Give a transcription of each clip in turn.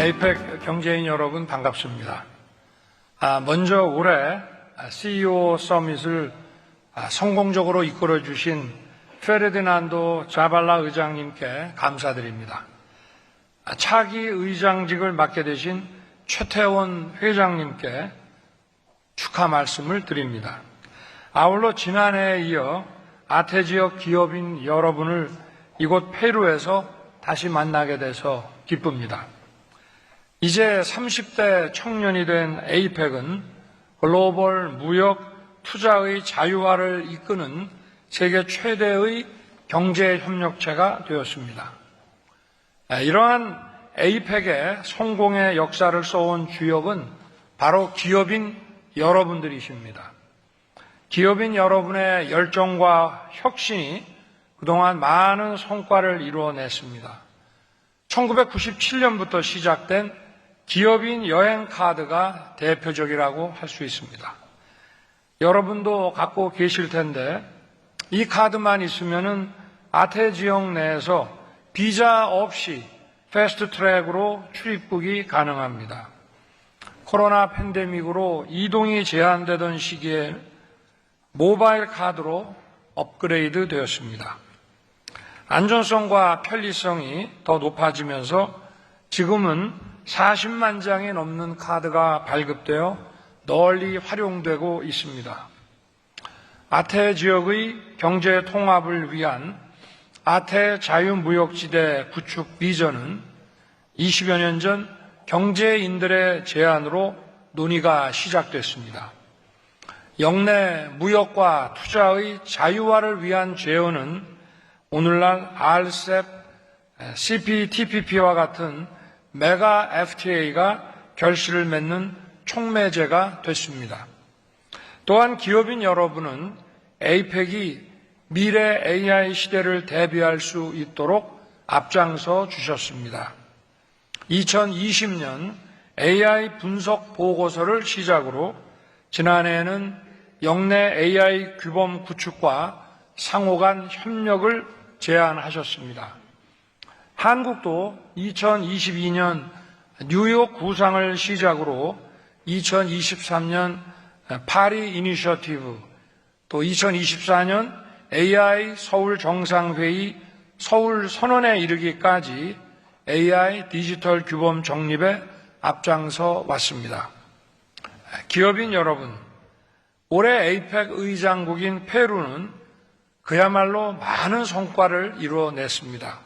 에이펙 경제인 여러분 반갑습니다. 먼저 올해 CEO 서밋을 성공적으로 이끌어 주신 페르디난도 자발라 의장님께 감사드립니다. 차기 의장직을 맡게 되신 최태원 회장님께 축하 말씀을 드립니다. 아울러 지난해에 이어 아태 지역 기업인 여러분을 이곳 페루에서 다시 만나게 돼서 기쁩니다. 이제 30대 청년이 된 에이펙은 글로벌 무역 투자의 자유화를 이끄는 세계 최대의 경제 협력체가 되었습니다. 이러한 에이펙의 성공의 역사를 써온 주역은 바로 기업인 여러분들이십니다. 기업인 여러분의 열정과 혁신이 그동안 많은 성과를 이루어냈습니다. 1997년부터 시작된 기업인 여행카드가 대표적이라고 할 수 있습니다. 여러분도 갖고 계실 텐데 이 카드만 있으면은 아태 지역 내에서 비자 없이 패스트트랙으로 출입국이 가능합니다. 코로나 팬데믹으로 이동이 제한되던 시기에 모바일 카드로 업그레이드 되었습니다. 안전성과 편리성이 더 높아지면서 지금은 40만 장이 넘는 카드가 발급되어 널리 활용되고 있습니다. 아태 지역의 경제 통합을 위한 아태 자유무역지대 구축 비전은 20여 년 전 경제인들의 제안으로 논의가 시작됐습니다. 역내 무역과 투자의 자유화를 위한 제언은 오늘날 RCEP, CPTPP와 같은 메가 FTA가 결실을 맺는 촉매제가 됐습니다. 또한 기업인 여러분은 에이펙이 미래 AI 시대를 대비할 수 있도록 앞장서 주셨습니다. 2020년 AI 분석 보고서를 시작으로 지난해에는 역내 AI 규범 구축과 상호 간 협력을 제안하셨습니다. 한국도 2022년 뉴욕 구상을 시작으로 2023년 파리 이니셔티브, 또 2024년 AI 서울 정상회의 서울 선언에 이르기까지 AI 디지털 규범 정립에 앞장서 왔습니다. 기업인 여러분, 올해 에이펙 의장국인 페루는 그야말로 많은 성과를 이루어냈습니다.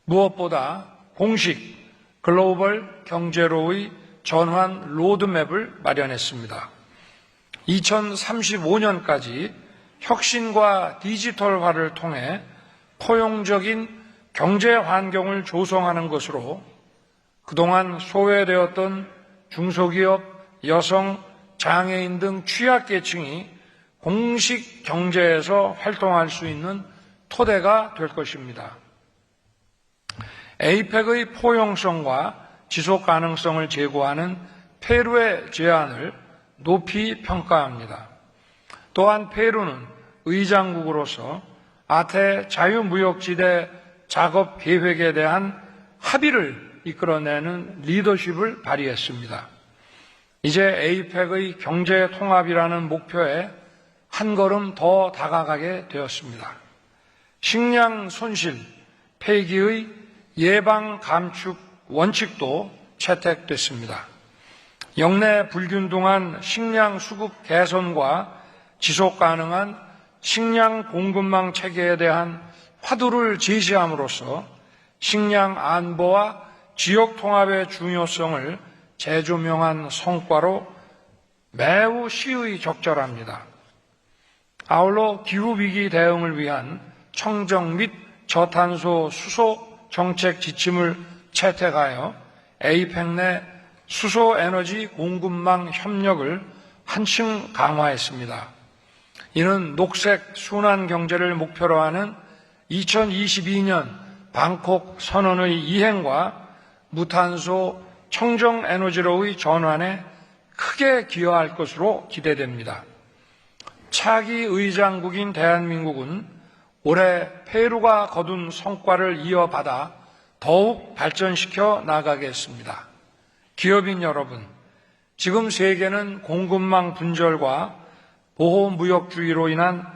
무엇보다 공식 글로벌 경제로의 전환 로드맵을 마련했습니다. 2035년까지 혁신과 디지털화를 통해 포용적인 경제 환경을 조성하는 것으로 그동안 소외되었던 중소기업, 여성, 장애인 등 취약계층이 공식 경제에서 활동할 수 있는 토대가 될 것입니다. 에이펙의 포용성과 지속 가능성을 제고하는 페루의 제안을 높이 평가합니다. 또한 페루는 의장국으로서 아태 자유무역지대 작업 계획에 대한 합의를 이끌어내는 리더십을 발휘했습니다. 이제 에이펙의 경제 통합이라는 목표에 한 걸음 더 다가가게 되었습니다. 식량 손실, 폐기의 예방 감축 원칙도 채택됐습니다. 역내 불균등한 식량 수급 개선과 지속 가능한 식량 공급망 체계에 대한 화두를 제시함으로써 식량 안보와 지역 통합의 중요성을 재조명한 성과로 매우 시의 적절합니다. 아울러 기후위기 대응을 위한 청정 및 저탄소 수소 정책 지침을 채택하여 에이펙 내 수소 에너지 공급망 협력을 한층 강화했습니다. 이는 녹색 순환 경제를 목표로 하는 2022년 방콕 선언의 이행과 무탄소 청정 에너지로의 전환에 크게 기여할 것으로 기대됩니다. 차기 의장국인 대한민국은 올해 페루가 거둔 성과를 이어받아 더욱 발전시켜 나가겠습니다. 기업인 여러분, 지금 세계는 공급망 분절과 보호무역주의로 인한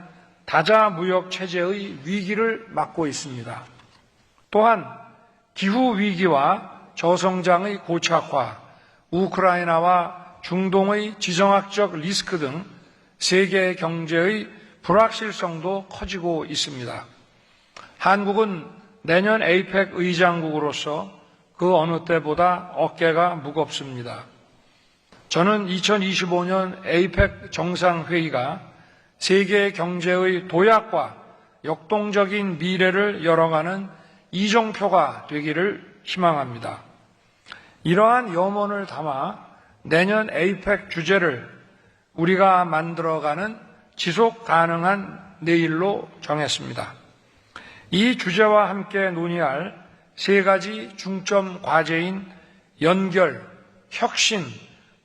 다자무역 체제의 위기를 맞고 있습니다. 또한 기후위기와 저성장의 고착화, 우크라이나와 중동의 지정학적 리스크 등 세계 경제의 불확실성도 커지고 있습니다. 한국은 내년 에이펙 의장국으로서 그 어느 때보다 어깨가 무겁습니다. 저는 2025년 에이펙 정상회의가 세계 경제의 도약과 역동적인 미래를 열어가는 이정표가 되기를 희망합니다. 이러한 염원을 담아 내년 에이펙 주제를 우리가 만들어가는 지속 가능한 내일로 정했습니다. 이 주제와 함께 논의할 세 가지 중점 과제인 연결, 혁신,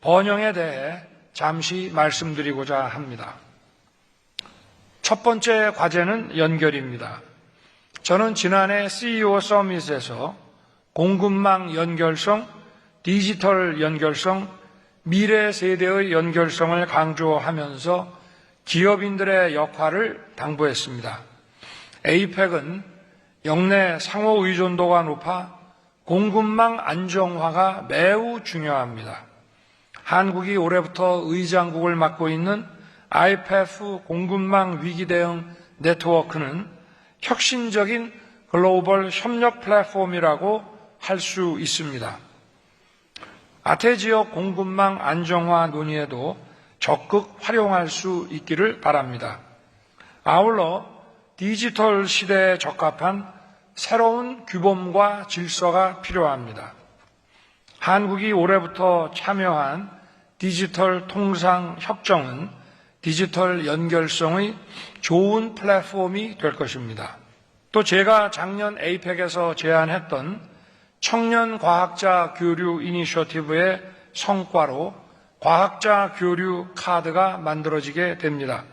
번영에 대해 잠시 말씀드리고자 합니다. 첫 번째 과제는 연결입니다. 저는 지난해 CEO 서밋에서 공급망 연결성, 디지털 연결성, 미래 세대의 연결성을 강조하면서 기업인들의 역할을 당부했습니다. 에이펙은 역내 상호 의존도가 높아 공급망 안정화가 매우 중요합니다. 한국이 올해부터 의장국을 맡고 있는 IPEF 공급망 위기 대응 네트워크는 혁신적인 글로벌 협력 플랫폼이라고 할 수 있습니다. 아태 지역 공급망 안정화 논의에도 적극 활용할 수 있기를 바랍니다. 아울러 디지털 시대에 적합한 새로운 규범과 질서가 필요합니다. 한국이 올해부터 참여한 디지털 통상 협정은 디지털 연결성의 좋은 플랫폼이 될 것입니다. 또 제가 작년 에이펙에서 제안했던 청년 과학자 교류 이니셔티브의 성과로 과학자 교류 카드가 만들어지게 됩니다.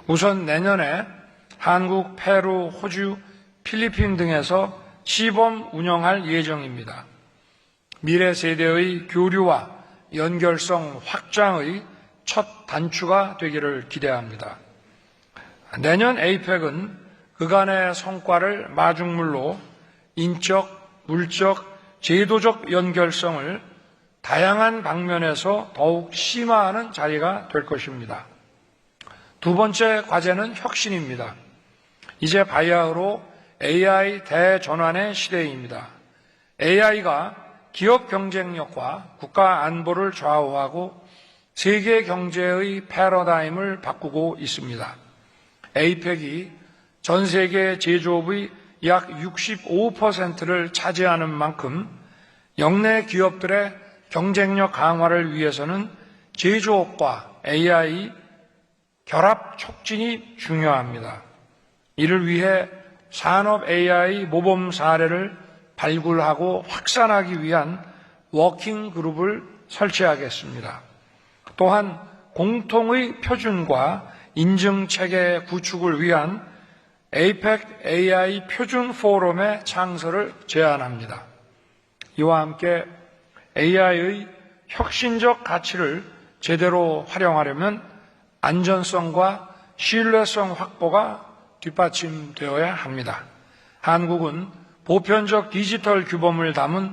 우선 내년에 한국, 페루, 호주, 필리핀 등에서 시범 운영할 예정입니다. 미래 세대의 교류와 연결성 확장의 첫 단추가 되기를 기대합니다. 내년 에이펙은 그간의 성과를 마중물로 인적, 물적, 제도적 연결성을 다양한 방면에서 더욱 심화하는 자리가 될 것입니다. 두 번째 과제는 혁신입니다. 이제 바야흐로 AI 대전환의 시대입니다. AI가 기업 경쟁력과 국가 안보를 좌우하고 세계 경제의 패러다임을 바꾸고 있습니다. 에이펙이 전 세계 제조업의 약 65%를 차지하는 만큼 역내 기업들의 경쟁력 강화를 위해서는 제조업과 AI 결합 촉진이 중요합니다. 이를 위해 산업 AI 모범 사례를 발굴하고 확산하기 위한 워킹 그룹을 설치하겠습니다. 또한 공통의 표준과 인증 체계 구축을 위한 에이펙 AI 표준 포럼의 창설을 제안합니다. 이와 함께 AI의 혁신적 가치를 제대로 활용하려면 안전성과 신뢰성 확보가 뒷받침되어야 합니다. 한국은 보편적 디지털 규범을 담은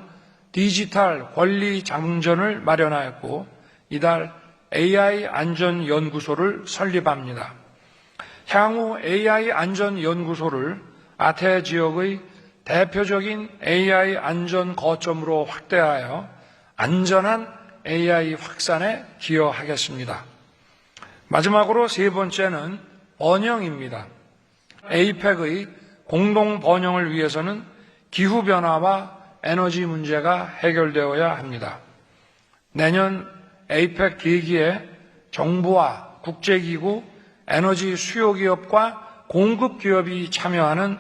디지털 권리 장전을 마련하였고 이달 AI 안전연구소를 설립합니다. 향후 AI 안전연구소를 아태 지역의 대표적인 AI 안전 거점으로 확대하여 안전한 AI 확산에 기여하겠습니다. 마지막으로 세 번째는 번영입니다. 에이펙의 공동 번영을 위해서는 기후변화와 에너지 문제가 해결되어야 합니다. 내년 에이펙 계기에 정부와 국제기구, 에너지 수요기업과 공급기업이 참여하는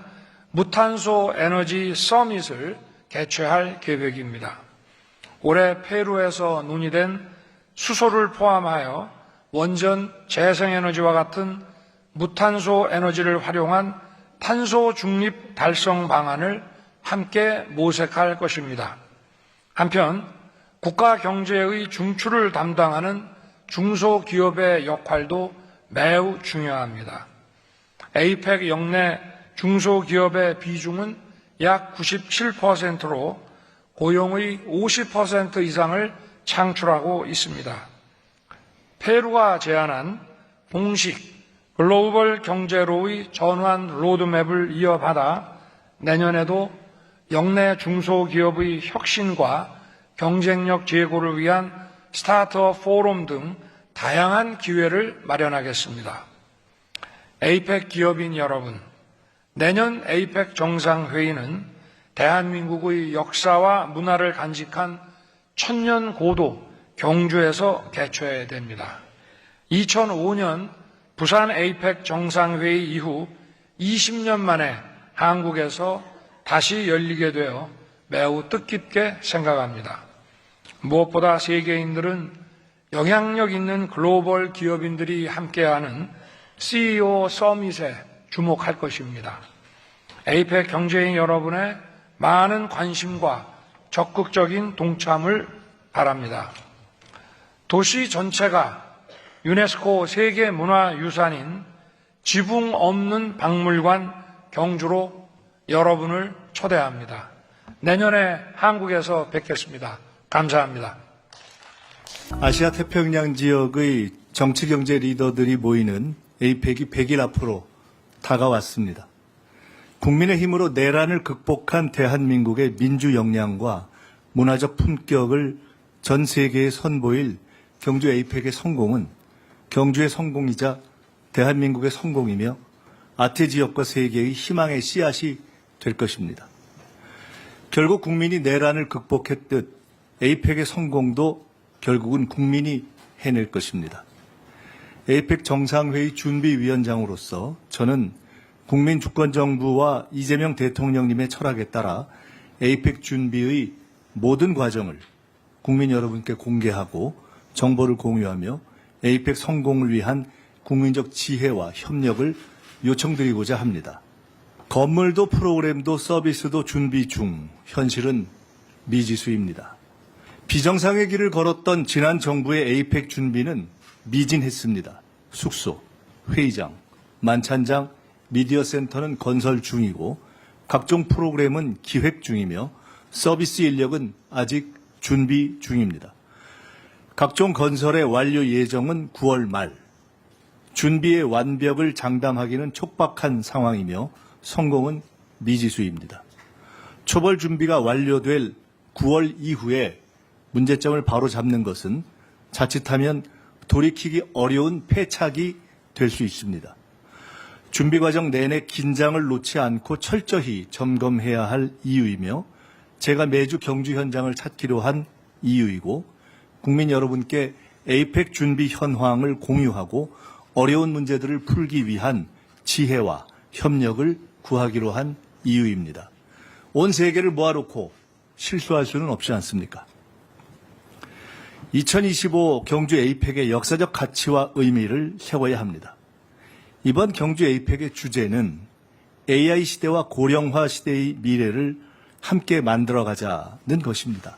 무탄소 에너지 서밋을 개최할 계획입니다. 올해 페루에서 논의된 수소를 포함하여 원전, 재생에너지와 같은 무탄소 에너지를 활용한 탄소 중립 달성 방안을 함께 모색할 것입니다. 한편 국가 경제의 중추를 담당하는 중소기업의 역할도 매우 중요합니다. 에이펙 역내 중소기업의 비중은 약 97%로 고용의 50% 이상을 창출하고 있습니다. 페루가 제안한 공식 글로벌 경제로의 전환 로드맵을 이어받아 내년에도 역내 중소기업의 혁신과 경쟁력 제고를 위한 스타트업 포럼 등 다양한 기회를 마련하겠습니다. 에이펙 기업인 여러분, 내년 에이펙 정상회의는 대한민국의 역사와 문화를 간직한 천년 고도 경주에서 개최해야 됩니다. 2005년 부산 에이펙 정상회의 이후 20년 만에 한국에서 다시 열리게 되어 매우 뜻깊게 생각합니다. 무엇보다 세계인들은 영향력 있는 글로벌 기업인들이 함께하는 CEO 서밋에 주목할 것입니다. 에이펙 경제인 여러분의 많은 관심과 적극적인 동참을 바랍니다. 도시 전체가 유네스코 세계문화유산인 지붕 없는 박물관 경주로 여러분을 초대합니다. 내년에 한국에서 뵙겠습니다. 감사합니다. 아시아 태평양 지역의 정치 경제 리더들이 모이는 에이펙이 100일 앞으로 다가왔습니다. 국민의 힘으로 내란을 극복한 대한민국의 민주 역량과 문화적 품격을 전 세계에 선보일 경주 에이펙의 성공은 경주의 성공이자 대한민국의 성공이며 아태 지역과 세계의 희망의 씨앗이 될 것입니다. 결국 국민이 내란을 극복했듯 에이펙의 성공도 결국은 국민이 해낼 것입니다. 에이펙 정상회의 준비위원장으로서 저는 국민주권정부와 이재명 대통령님의 철학에 따라 에이펙 준비의 모든 과정을 국민 여러분께 공개하고 정보를 공유하며 에이펙 성공을 위한 국민적 지혜와 협력을 요청드리고자 합니다. 건물도 프로그램도 서비스도 준비 중, 현실은 미지수입니다. 비정상의 길을 걸었던 지난 정부의 에이펙 준비는 미진했습니다. 숙소, 회의장, 만찬장, 미디어 센터는 건설 중이고 각종 프로그램은 기획 중이며 서비스 인력은 아직 준비 중입니다. 각종 건설의 완료 예정은 9월 말. 준비의 완벽을 장담하기는 촉박한 상황이며 성공은 미지수입니다. 초벌 준비가 완료될 9월 이후에 문제점을 바로잡는 것은 자칫하면 돌이키기 어려운 패착이 될 수 있습니다. 준비 과정 내내 긴장을 놓지 않고 철저히 점검해야 할 이유이며 제가 매주 경주 현장을 찾기로 한 이유이고 국민 여러분께 에이펙 준비 현황을 공유하고 어려운 문제들을 풀기 위한 지혜와 협력을 구하기로 한 이유입니다. 온 세계를 모아놓고 실수할 수는 없지 않습니까? 2025 경주 에이펙의 역사적 가치와 의미를 세워야 합니다. 이번 경주 에이펙의 주제는 AI 시대와 고령화 시대의 미래를 함께 만들어가자는 것입니다.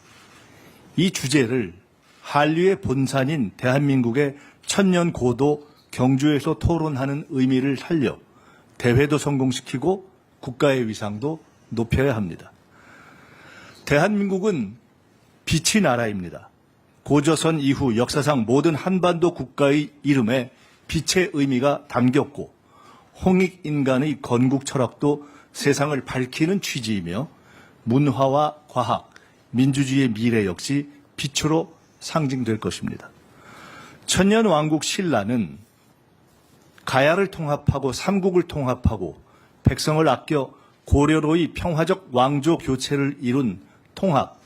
이 주제를 한류의 본산인 대한민국의 천년 고도 경주에서 토론하는 의미를 살려 대회도 성공시키고 국가의 위상도 높여야 합니다. 대한민국은 빛의 나라입니다. 고조선 이후 역사상 모든 한반도 국가의 이름에 빛의 의미가 담겼고 홍익인간의 건국 철학도 세상을 밝히는 취지이며 문화와 과학, 민주주의의 미래 역시 빛으로 상징될 것입니다. 천년왕국 신라는 가야를 통합하고 삼국을 통합하고 백성을 아껴 고려로의 평화적 왕조 교체를 이룬 통합,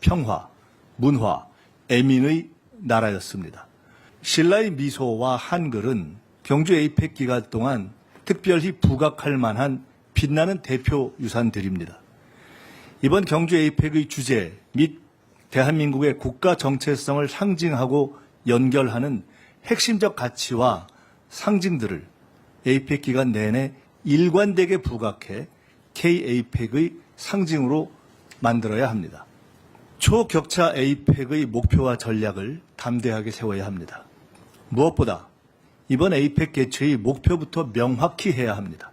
평화, 문화, 애민의 나라였습니다. 신라의 미소와 한글은 경주 에이펙 기간 동안 특별히 부각할 만한 빛나는 대표 유산들입니다. 이번 경주 에이펙의 주제 및 대한민국의 국가 정체성을 상징하고 연결하는 핵심적 가치와 상징들을 에이펙 기간 내내 일관되게 부각해 K-에이펙의 상징으로 만들어야 합니다. 초격차 에이펙의 목표와 전략을 담대하게 세워야 합니다. 무엇보다 이번 에이펙 개최의 목표부터 명확히 해야 합니다.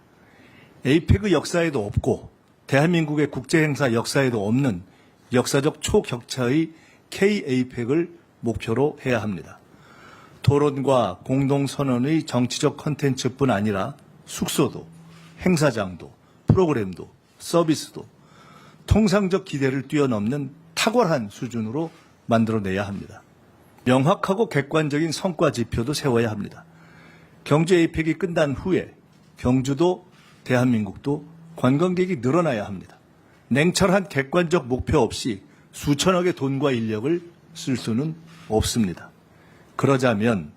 에이펙의 역사에도 없고 대한민국의 국제행사 역사에도 없는 역사적 초격차의 K-에이펙을 목표로 해야 합니다. 토론과 공동선언의 정치적 콘텐츠뿐 아니라 숙소도, 행사장도, 프로그램도, 서비스도 통상적 기대를 뛰어넘는 탁월한 수준으로 만들어내야 합니다. 명확하고 객관적인 성과 지표도 세워야 합니다. 경주 에이펙이 끝난 후에 경주도 대한민국도 관광객이 늘어나야 합니다. 냉철한 객관적 목표 없이 수천억의 돈과 인력을 쓸 수는 없습니다. 그러자면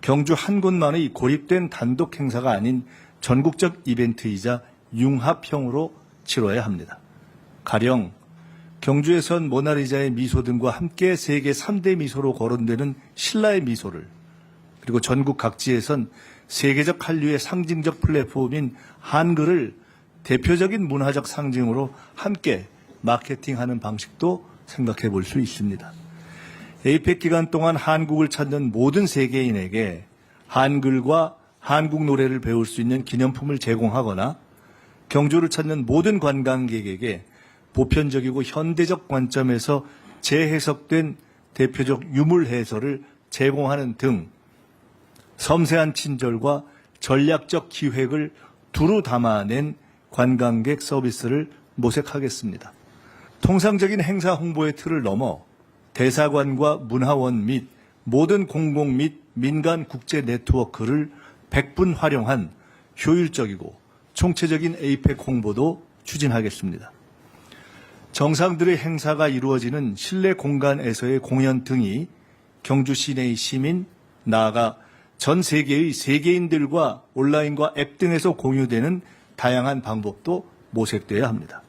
경주 한 곳만의 고립된 단독 행사가 아닌 전국적 이벤트이자 융합형으로 치러야 합니다. 가령 경주에선 모나리자의 미소 등과 함께 세계 3대 미소로 거론되는 신라의 미소를, 그리고 전국 각지에선 세계적 한류의 상징적 플랫폼인 한글을 대표적인 문화적 상징으로 함께 마케팅하는 방식도 생각해 볼 수 있습니다. 에이펙 기간 동안 한국을 찾는 모든 세계인에게 한글과 한국 노래를 배울 수 있는 기념품을 제공하거나 경주를 찾는 모든 관광객에게 보편적이고 현대적 관점에서 재해석된 대표적 유물 해설을 제공하는 등 섬세한 친절과 전략적 기획을 두루 담아낸 관광객 서비스를 모색하겠습니다. 통상적인 행사 홍보의 틀을 넘어 대사관과 문화원 및 모든 공공 및 민간 국제 네트워크를 100분 활용한 효율적이고 총체적인 에이펙 홍보도 추진하겠습니다. 정상들의 행사가 이루어지는 실내 공간에서의 공연 등이 경주 시내의 시민, 나아가 전 세계의 세계인들과 온라인과 앱 등에서 공유되는 다양한 방법도 모색돼야 합니다.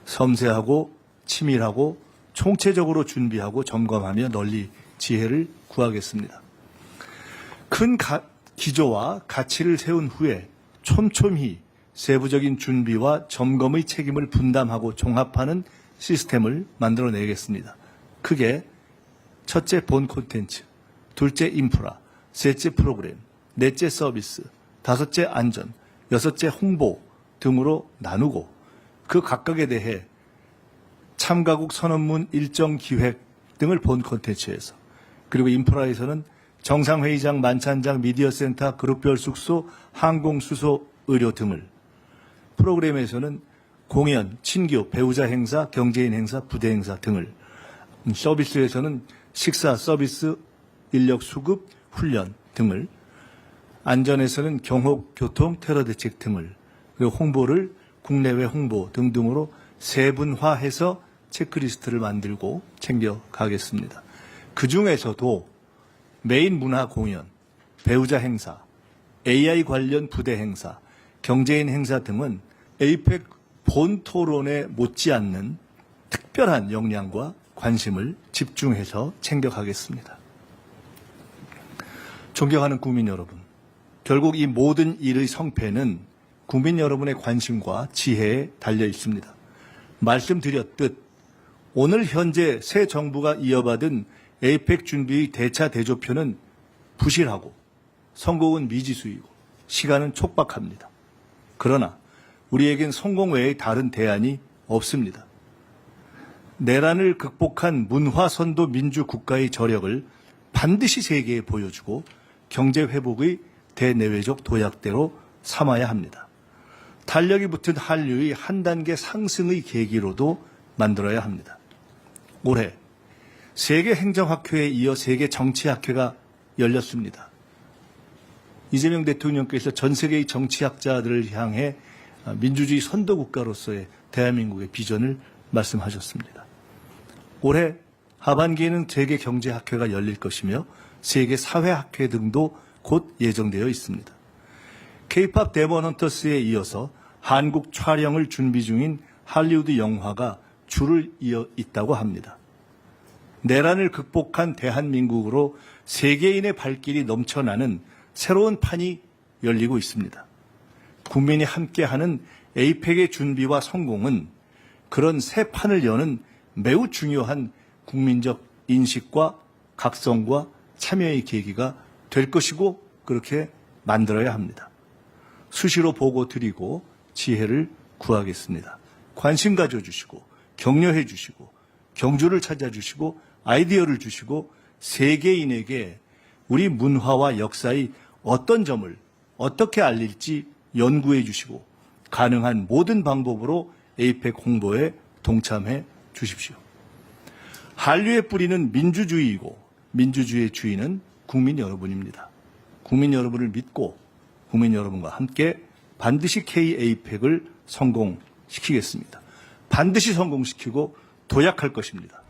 섬세하고 치밀하고 총체적으로 준비하고 점검하며 널리 지혜를 구하겠습니다. 큰 기조와 가치를 세운 후에 촘촘히 세부적인 준비와 점검의 책임을 분담하고 종합하는 시스템을 만들어내겠습니다. 크게 첫째 본 콘텐츠, 둘째 인프라, 셋째 프로그램, 넷째 서비스, 다섯째 안전, 여섯째 홍보 등으로 나누고 그 각각에 대해 참가국 선언문 일정 기획 등을 본 콘텐츠에서, 그리고 인프라에서는 정상회의장, 만찬장, 미디어센터, 그룹별 숙소, 항공수소, 의료 등을, 프로그램에서는 공연, 친교, 배우자 행사, 경제인 행사, 부대 행사 등을, 서비스에서는 식사, 서비스, 인력 수급, 훈련 등을, 안전에서는 경호, 교통, 테러 대책 등을, 그리고 홍보를 국내외 홍보 등등으로 세분화해서 체크리스트를 만들고 챙겨가겠습니다. 그중에서도 메인 문화 공연, 배우자 행사, AI 관련 부대 행사, 경제인 행사 등은 에이펙 본 토론에 못지않는 특별한 역량과 관심을 집중해서 챙겨가겠습니다. 존경하는 국민 여러분, 결국 이 모든 일의 성패는 국민 여러분의 관심과 지혜에 달려 있습니다. 말씀드렸듯 오늘 현재 새 정부가 이어받은 에이펙 준비의 대차 대조표는 부실하고 성공은 미지수이고 시간은 촉박합니다. 그러나 우리에겐 성공 외에 다른 대안이 없습니다. 내란을 극복한 문화선도 민주국가의 저력을 반드시 세계에 보여주고 경제회복의 대내외적 도약대로 삼아야 합니다. 탄력이 붙은 한류의 한 단계 상승의 계기로도 만들어야 합니다. 올해 세계행정학회에 이어 세계정치학회가 열렸습니다. 이재명 대통령께서 전 세계의 정치학자들을 향해 민주주의 선도국가로서의 대한민국의 비전을 말씀하셨습니다. 올해 하반기에는 세계경제학회가 열릴 것이며 세계사회학회 등도 곧 예정되어 있습니다. K-POP 데몬 헌터스에 이어서 한국 촬영을 준비 중인 할리우드 영화가 줄을 이어 있다고 합니다. 내란을 극복한 대한민국으로 세계인의 발길이 넘쳐나는 새로운 판이 열리고 있습니다. 국민이 함께하는 에이펙의 준비와 성공은 그런 새 판을 여는 매우 중요한 국민적 인식과 각성과 참여의 계기가 될 것이고 그렇게 만들어야 합니다. 수시로 보고 드리고 지혜를 구하겠습니다. 관심 가져주시고 격려해 주시고 경주를 찾아주시고 아이디어를 주시고 세계인에게 우리 문화와 역사의 어떤 점을 어떻게 알릴지 연구해 주시고 가능한 모든 방법으로 에이펙 홍보에 동참해 주십시오. 한류의 뿌리는 민주주의이고 민주주의의 주인은 국민 여러분입니다. 국민 여러분을 믿고 국민 여러분과 함께 반드시 K-에이펙을 성공시키겠습니다. 반드시 성공시키고 도약할 것입니다.